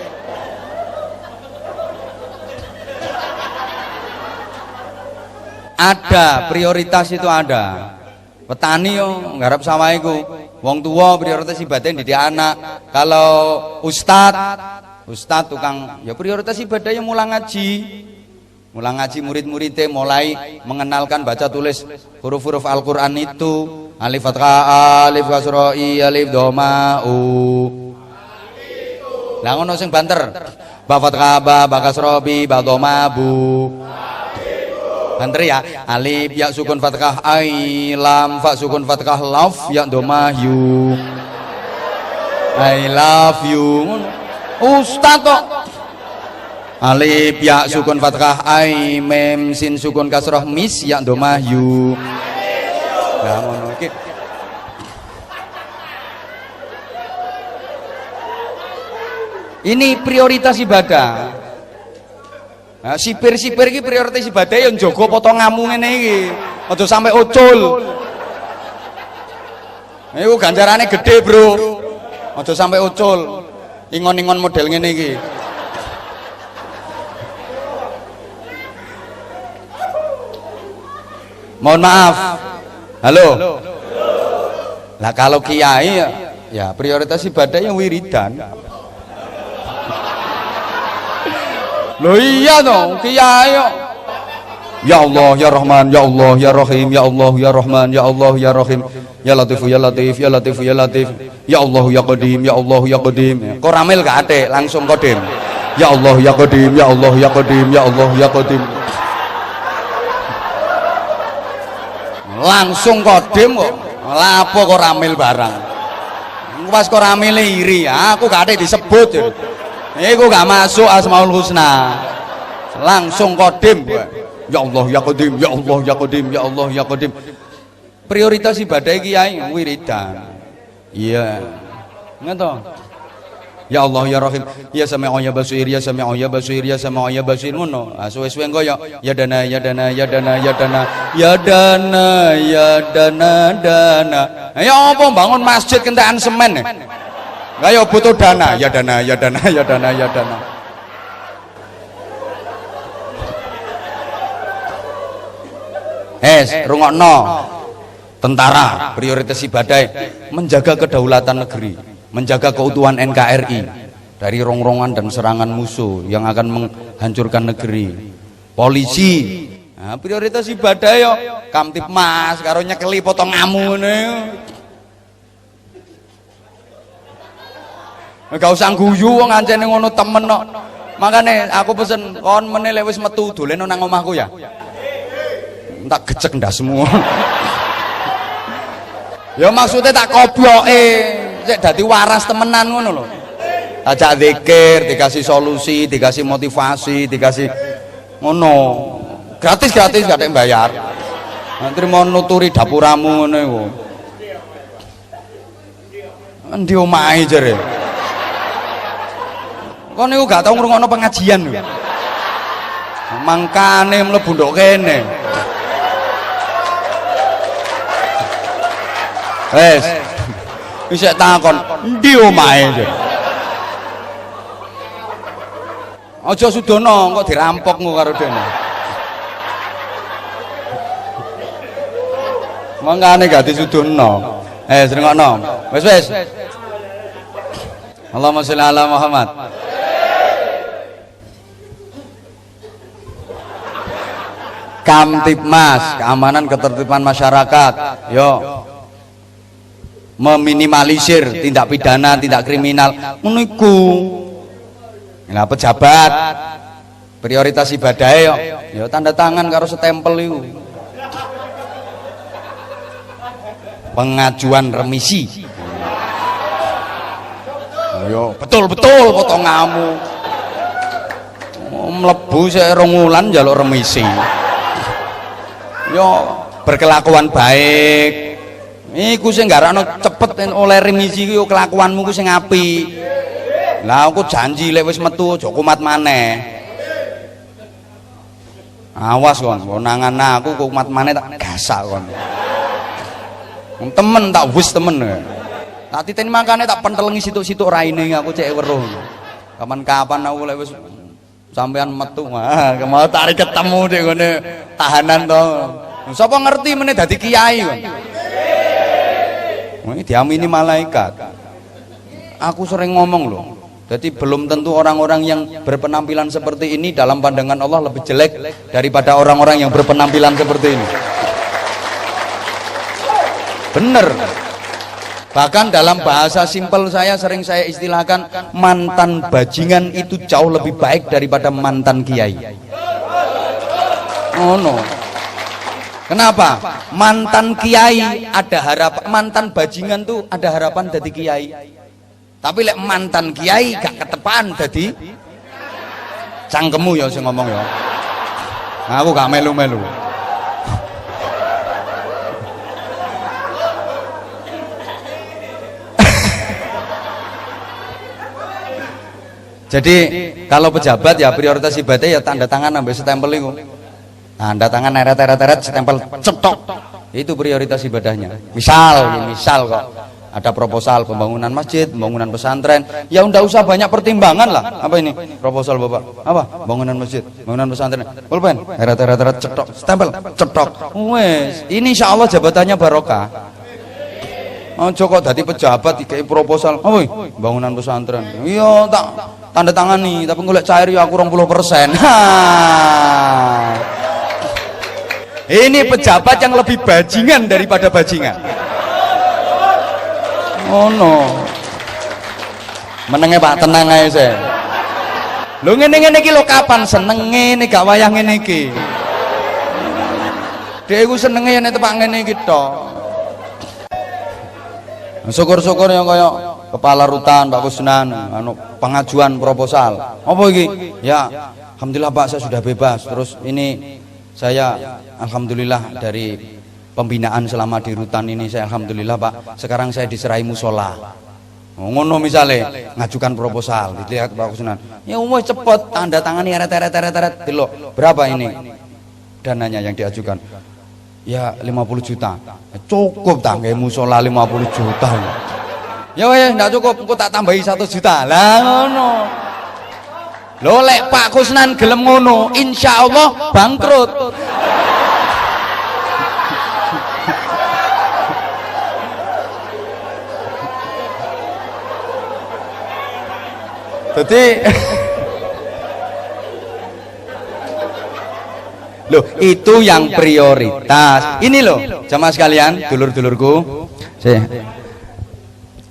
Ada prioritas itu ada. Petani yo nggarap sawah iku, wong tua prioritas ibadahnya didik anak. Kalau ustad tukang ya prioritas ibadahnya mulang ngaji murid-muridnya mulai mengenalkan baca tulis huruf-huruf Al-Qur'an itu, alif fathah, alif kasra, alif dhamma u. Lah ngono sing banter. Ba fathah ba kasra bi ba dhamma bu. Banter ya, alif ya sukun fathah ai, lam fa sukun fathah laf ya dhamma yu. I love you. Ustaz kok. Alif ya sukun fathah ai, mem sin sukun kasrah mis ya dhamma yu. Lah ngono iki. Ini prioritas ibadah. Nah, sipir-sipir iki prioritas ibadah yang njogo potonganmu ngene iki. Aja sampe ucul. Iku ganjarane gede, Bro. Aja sampe ucul. Ingon-ingon model ngene iki. Mohon maaf. Halo. Lah kalau kiai ya prioritas ibadahnya wiridan. Loh iya dong, kiai Ya Allah ya Rahman, ya Allah ya Rahim, ya Allah ya Rahman, ya Allah ya Rahim, ya Latif ya Latif, ya Latif ya Latif, ya Allah ya Qadim, ya Allah ya Qadim. Kok ramil gak ate, langsung Qadim. Ya Allah ya Qadim, ya Allah ya Qadim, ya Allah ya Qadim. Langsung Qadim kok. Lapo kok ramil barang. Pas kok ramil iri, aku gak ate disebut. Iku gak masuk Asmaul Husna. Langsung Qadim gue. Ya Allah ya Qadim, ya Allah ya Qadim, ya Allah ya Qadim. Prioritas ibadah kiai wiridan. Iya. Ngono. Ya Allah ya Rahim, ya Sami'u ya Basir, ya Sami'u ya Basir, ya Sami'u ya Basir ngono. Suwe-suwe engko ya dana ya dana ya dana ya dana ya dana ya dana dana. Ya apa bangun masjid kentekan semen. Lah ya butuh dana, ya dana ya dana ya dana ya dana. Rungokno. Tentara prioritas ibadah menjaga kedaulatan negeri, menjaga keutuhan NKRI dari rongrongan dan serangan musuh yang akan menghancurkan negeri. Polisi, nah, prioritas ibadah yo Kamtipmas karo nyekeli potong ngamu ngene. Gak usah guyu wong ancene ngono temen kok. Makane aku pesen kon meneh lek wis metu dolen nang omahku ya. Tak gecek ndak semua. Ya maksudnya tak kobloke, cek dadi waras temenan ngono lho. Ajak zikir, dikasih solusi, dikasih motivasi, dikasih ngono. Gratis gak ada yang bayar. Nanti mau nuturi dapuramu ngono iku. Endi omahe jare. Kok niku gak tau ngrungokno pengajian lho. Mangkane mlebu ndok kene. Wes. Wis takon, endi omahe? Aja sudono kok dirampok ngono karo dene. Mangkane gak disudono. Srengokno. Wes. Allahumma sholli ala Muhammad. Kamtipmas, keamanan ketertiban masyarakat. Yo. Meminimalisir tindak pidana, tindak kriminal meniku. Nah, pejabat prioritas ibadah yo tanda tangan karo setempel itu. Pengajuan remisi. Yo betul-betul potong ngamu. Mlebu sik rong wulan njaluk remisi. Yo berkelakuan baik. Iku sing garakno cepet oleh remisi ku kelakuanmu ku sing apik. Lah aku janji lek wis metu aja kumat maneh. Awas kon, konangan aku kumat maneh tak gasak kon. Temen tak wis temen. Tak titeni makane tak pentelengi situk-situk raine aku cek weruh. Kapan-kapan aku lek wis sampean metu, mau tarik ketemu dek ngene tahanan to. Sapa ngerti meneh dadi kiai kon. Ini diamini malaikat. Aku sering ngomong loh. Jadi belum tentu orang-orang yang berpenampilan seperti ini dalam pandangan Allah lebih jelek daripada orang-orang yang berpenampilan seperti ini. Bener. Bahkan dalam bahasa simpel saya sering saya istilahkan mantan bajingan itu jauh lebih baik daripada mantan kiai. Oh no. Kenapa? Mantan kiai ada harapan, mantan bajingan tuh ada harapan jadi kiai. Tapi lek mantan kiai gak ketepan jadi cangkemmu ya sing ngomong ya. Nah, aku gak melu-melu. Jadi kalau pejabat ya prioritas ibadah ya tanda tangan sampai stempel itu. Tanda tangan eret-eret stempel cetok. Itu prioritas ibadahnya. Misal kok ada proposal pembangunan masjid, pembangunan pesantren, ya ndak usah banyak pertimbangan lah. Apa ini? Proposal Bapak. Apa? Bangunan masjid, bangunan pesantren. Pulpen, eret-eret cetok, stempel, cetok. Wes, ini insyaallah jabatannya barokah. Ojo kok dadi pejabat dikai proposal. Woi, bangunan pesantren. Iya, tak tanda tangan nih, tapi golek cair ya aku 20%. Ini pejabat yang lebih bajingan daripada bajingan. Oh no. Menenge Pak, tenang aja saya. Lho ngene-ngene iki lho kapan senenge nek gak wayah ngene iki. Dhek iku senenge yen tepak ngene iki tok. Syukur-syukur yang kaya kepala rutan Pak Kusnan anu pengajuan proposal. Apa iki? Ya, alhamdulillah Pak saya sudah bebas. Terus ini saya alhamdulillah dari pembinaan selama di rutan ini saya alhamdulillah Pak. Sekarang saya diserahi musola. Ngono misalnya ngajukan proposal dilihat Pak Kusnan. Ya umum cepet tanda tangani eret delok berapa ini dananya yang diajukan. Ya 50 juta. Cukup tak nggih musola 50 juta. Ya weh ndak cukup engko tak tambahi 1 juta. Lah ngono. Lho lek Pak Kusnan gelem ngono, insyaallah bangkrut. Jadi loh itu yang prioritas. Ini loh jamaah sekalian, dulur-dulurku.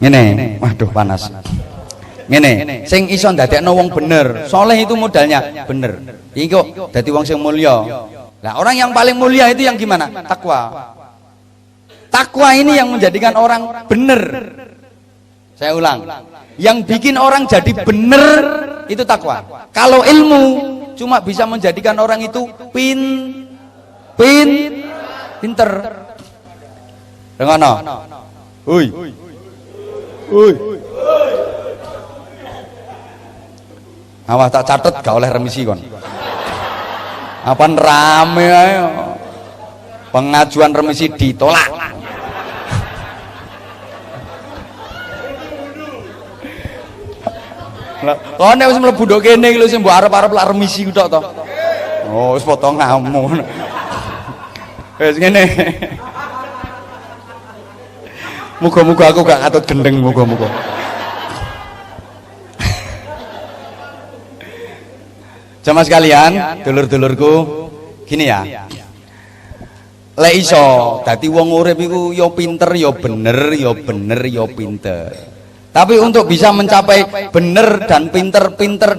Ngene, waduh panas. Ngene, sing iso ndadekno wong bener, soleh itu modalnya bener. Iki kok dadi wong sing mulya. Nah, orang yang paling mulia itu yang gimana? Takwa. Takwa ini yang menjadikan orang bener. Saya ulang. Yang bikin orang jadi bener itu takwa. Kalau ilmu cuma bisa menjadikan orang itu pinter. Dengono. Hui. Awas tak catet gak oleh remisi kon. Apaan rame ayo. Pengajuan remisi ditolak. Lah, kene wis mlebu ndok kene iki lho sing mbok arep-arep lak remisi tok to. Oh, wis potong ngamu. Wis ngene. Muga-muga aku gak katut gendeng, muga-muga. Jamaah sekalian, dulur-dulurku, gini ya. Lek iso dadi wong urip iku ya pinter, ya bener, pinter. Tapi untuk bisa mencapai bener dan pinter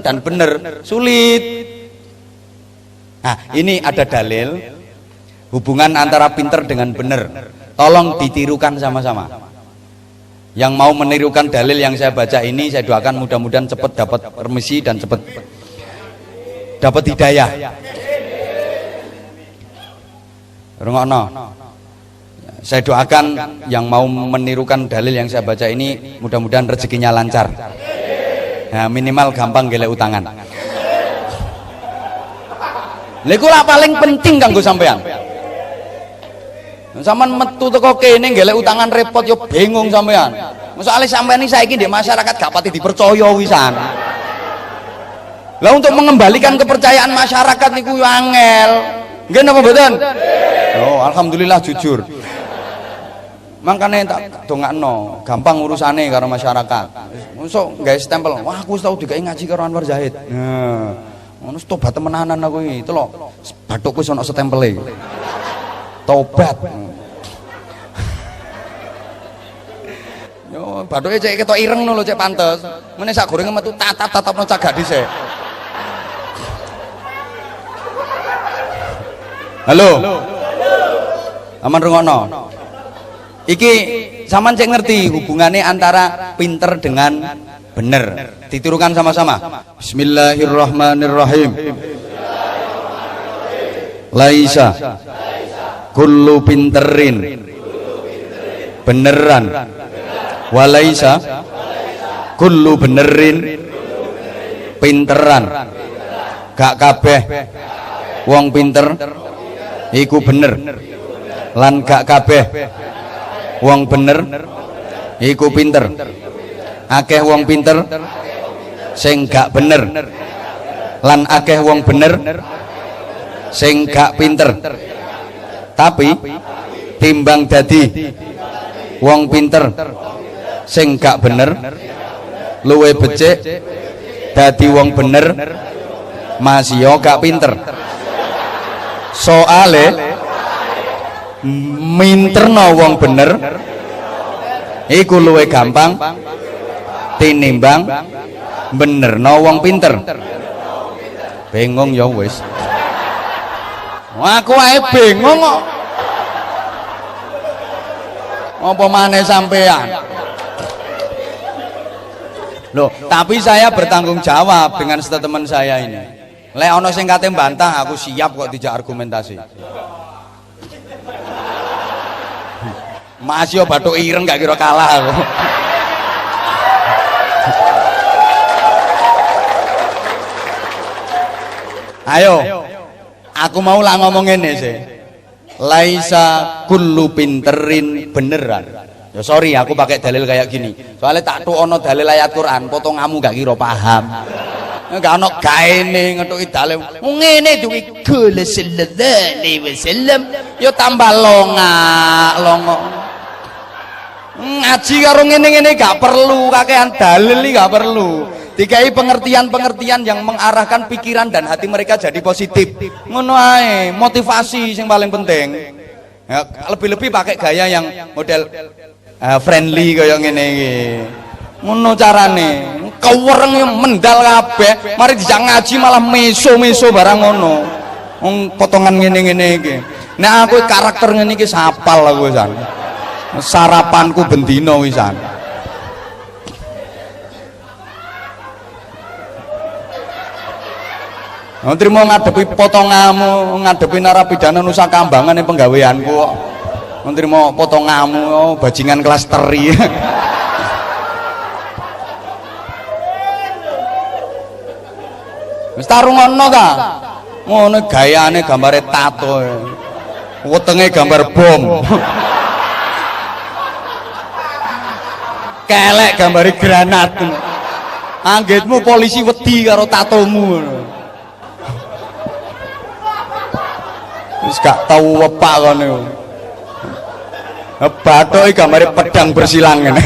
dan bener sulit. Nah, ini ada dalil hubungan antara pinter dengan bener. Tolong ditirukan sama-sama. Yang mau menirukan dalil yang saya baca ini, saya doakan mudah-mudahan cepat dapat remisi dan cepat dapat hidayah. Rungokno. Saya doakan yang mau menirukan dalil yang saya baca ini mudah-mudahan rezekinya lancar. Nah, minimal gampang gelek utangan. Lha iku lah paling penting kanggo sampean. Sampeyan metu teko kene gelek utangan repot yo bingung sampean. Soale sampean iki saiki di masyarakat gak pati dipercaya wisan. Lah untuk mengembalikan kepercayaan masyarakat niku yo angel. Nggih napa mboten? Oh, alhamdulillah jujur. Makanya tak dongakno, gampang urusane karo masyarakat. Mosok gawe stempel, wah aku wis tau digawe ngaji karo Anwar Zahid. Nah, ngono tobat temenanan aku iki. Telok, bathukku wis ana stempele. Tobat. Yo, bathuke cek ketok ireng lho cek pantes. Mene sak gorenge metu tatap-tatapno cagak dhisik. Halo. Aman rungokno. Iki sampean cek ngerti hubungannya antara pinter dengan bener. Ditirukan sama-sama. Bismillahirrahmanirrahim. Laisa kullu pinterin beneran walaisa kullu benerin pinteran. Gak kabeh wong pinter iku bener lan gak kabeh wong bener iku pinter. Akeh wong pinter sing gak bener lan akeh wong bener sing gak pinter. Tapi timbang dadi wong pinter sing gak bener luwe becik dadi wong bener masih yo gak pinter. Soale minterno wong bener iku luwih gampang tinimbang benerno wong pinter. Bingung ya wis. Aku ae bingung kok. Apa maneh sampean? Loh, tapi saya bertanggung jawab dengan statement saya ini. Lek ana sing kate mbantah, aku siap kok dijak argumentasi. Mas yo bathuk ireng gak kira kalah aku. Ayo, aku mau lah ngomong ini sih. Laisa kullu pinterin beneran. Ya sorry, aku pakai dalil kayak gini. Soalnya tak tuh ono dalil ayat Quran, potonganmu gak kira paham. Gak ono gaene ngetuki dalil. Ngene duwi kula sallallahu alaihi wasallam, yo tambah longo. Ngaji karo ngene-ngene gak perlu, kakean dalil iki gak perlu. Dikai pengertian-pengertian yang mengarahkan pikiran dan hati mereka jadi positif. Ngono ae, motivasi yang paling penting. Ya, lebih-lebih pakai gaya yang model friendly kayak ngene iki. Ngono carane. Kewereng mendal kabeh, mari dijak ngaji malah meso-meso barang ngono. Wong potongan ngene-ngene iki. Nek aku karakter ngene iki sapal aku wisan. Sarapanku bendino wisan. Terima ngadepi potonganmu, ngadepi narapidana Nusa Kambangan yang penggaweanku kok. Terima potonganmu, oh, bajingan kelas teri. Wis tarungono ta? Ngono gayane gambare tato. Wetenge gambar bom. Kelek gambare granat. Anggitmu polisi wedi karo tatomu. Wis gak tau wepak kono. Bathoke gambare pedang bersilang ngene.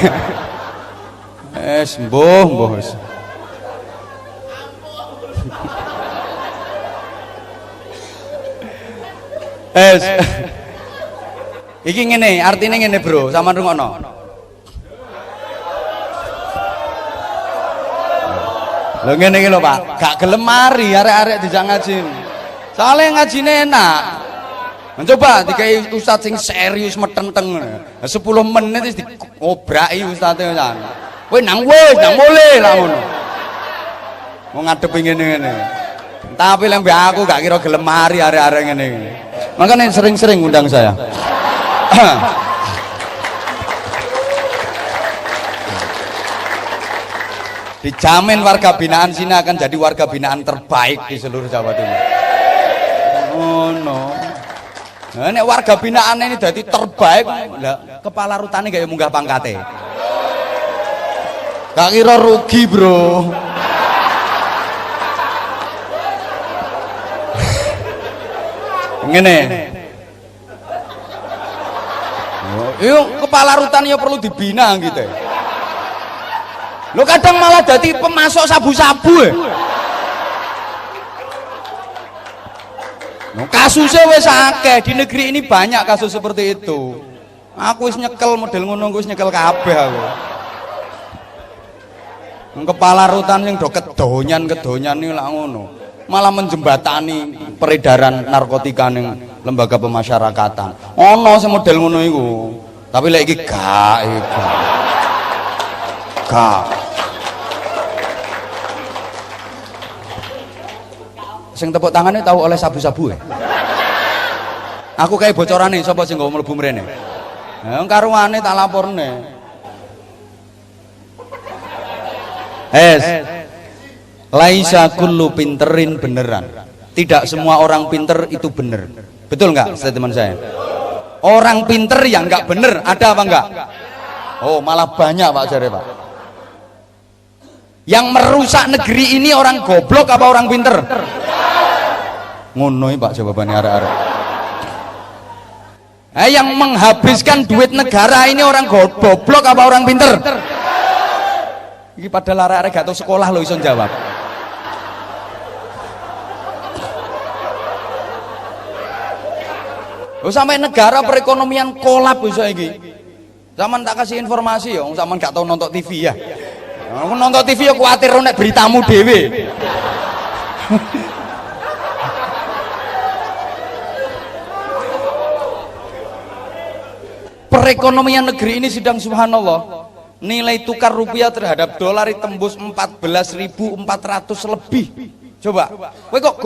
Mbuh wis. Iki ngene, artine ngene, Bro, sampean rungokno. Lho ngene iki lho, Pak. Gak gelem mari arek-arek dijak ngaji. Soale ngajine enak. Coba dikai ustaz sing serius metenteng. 10 menit wis diobraki ustaze kan. Kowe nang boleh lah ngono. Mau ngadepi ngene-ngene. Tapi lek aku gak kira gelem mari arek-arek ngene iki. Makanya sering-sering undang saya. Dijamin warga binaan sini akan jadi warga binaan terbaik di seluruh Jawa Timur. Oh no. Nah, nek warga binaan ini jadi terbaik, lah kepala rutane gak munggah pangkate. Gak kira rugi, Bro. Ngene. Yuk kepala rutan ya perlu dibina gitu. Lo kadang malah jadi pemasok sabu-sabu ya. Kasusnya wis akeh di negeri ini, banyak kasus seperti itu. Aku wis nyekel model ngono, wis nyekel kabeh aku. Kepala rutan yang do kedonyan ini lah ngono. Malah menjembatani peredaran narkotika ning lembaga pemasyarakatan. Ono sing model ngono iku. Tapi lek iki gak iku. Gak. Sing tepuk tangannya tahu oleh sabu-sabu ya. Aku kayak bocorane sapa sing nggo mlebu mrene. Ya karuane tak laporne. Laisa kullu pinterin beneran. Tidak semua orang pinter itu bener. Betul nggak statement saya? Orang pinter yang nggak bener ada apa enggak? Oh malah banyak Pak Jare Pak. Yang merusak negeri ini orang goblok apa orang pinter? Ngono Pak jawabannya arek-arek. Yang menghabiskan duit negara ini orang goblok apa orang pinter? Ini padahal arek-arek gak tau sekolah lo iso jawab. Oh, sampai negara perekonomian kolap bisa iki. Zaman tak kasih informasi ya, zaman gak tau nonton TV ya. Aku nonton TV ya kuatir nek beritamu dhewe. Perekonomian negeri ini sedang subhanallah, nilai tukar rupiah terhadap dolar tembus 14.400 lebih. Coba, kowe kok